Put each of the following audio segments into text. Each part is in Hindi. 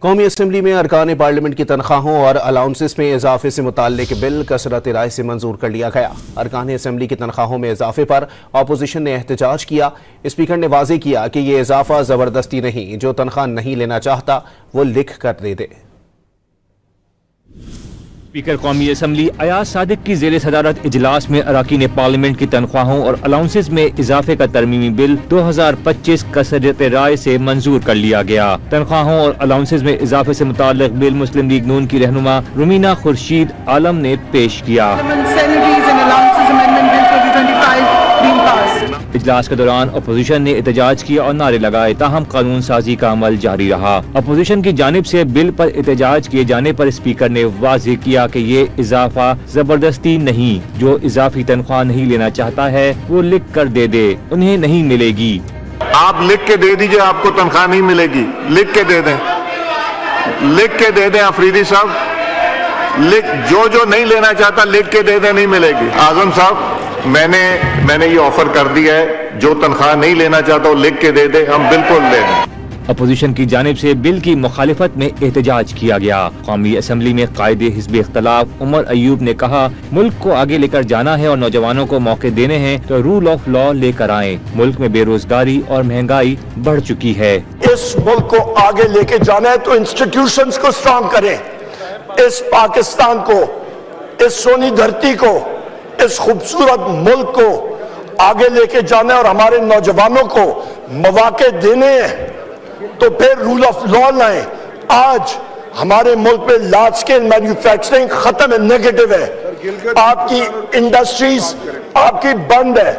कौमी असम्बली में अरकान पार्लियामेंट की तनख्वाहों और अलाउंसेस में इजाफे से मुताल्लिक बिल कसरत राय से मंजूर कर लिया गया। अरकान असम्बली की तनख्वाहों में इजाफे पर अपोजिशन ने एहतजाज किया। स्पीकर ने वाज़ेह किया कि ये इजाफा ज़बरदस्ती नहीं, जो तनख्वाह नहीं लेना चाहता वो लिख कर दे दे। स्पीकर कौमी असम्बली अयाज सादिक की ज़ेर सदारत इजलास में अरकान पार्लियामेंट की तनख्वाहों और अलाउंसेस में इजाफे का तरमीमी बिल 2025 कसरत राय से मंजूर कर लिया गया। तनख्वाहों और अलाउंसेस में इजाफे से मुताल्लिक बिल मुस्लिम लीग नून की रहनुमा रुमीना खुर्शीद आलम ने पेश किया। इजलास के दौरान अपोजिशन ने एहतजाज किया और नारे लगाए, ताहम कानून साजी का अमल जारी रहा। अपोजिशन की जानिब से बिल पर एहतजाज किए जाने पर स्पीकर ने वाज़ेह किया कि ये इजाफा जबरदस्ती नहीं, जो इजाफी तनख्वाह नहीं लेना चाहता है वो लिख कर दे दे, उन्हें नहीं मिलेगी। आप लिख के दे दीजिए, आपको तनख्वाह नहीं मिलेगी, लिख के दे दें, लिख के दे दें अफरीदी साहब, जो नहीं लेना चाहता लिख के दे दें, नहीं मिलेगी। आजम साहब मैंने ये ऑफर कर दिया है, जो तनख्वाह नहीं लेना चाहता वो लिख के दे दे, हम बिल्कुल ले दें। अपोजिशन की जानिब से बिल की मुखालिफत में एहतजाज किया गया। कौमी असम्बली में कायदे हिज़्ब इख्तलाफ उमर अयूब ने कहा, मुल्क को आगे लेकर जाना है और नौजवानों को मौके देने हैं तो रूल ऑफ लॉ लेकर आए। मुल्क में बेरोजगारी और महंगाई बढ़ चुकी है। इस मुल्क को आगे लेके जाना है तो इंस्टीट्यूशंस को स्ट्रॉन्ग करें। इस पाकिस्तान को, इस सोनी धरती को, इस खूबसूरत मुल्क को आगे लेके जाना है और हमारे नौजवानों को मौके देने हैं तो फिर रूल ऑफ लॉ लाएं। आज हमारे मुल्क में लार्ज स्केल मैन्युफैक्चरिंग खत्म है, नेगेटिव है, आपकी इंडस्ट्रीज आपकी बंद है,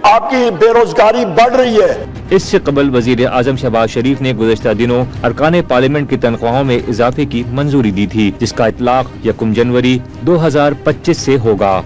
आपकी बेरोजगारी बढ़ रही है। इससे कबल वजीर आजम शहबाज शरीफ ने गुज़श्ता दिनों अरकान पार्लियामेंट की तनख्वाहों में इजाफे की मंजूरी दी थी, जिसका इतलाक 1 जनवरी 2025 से होगा।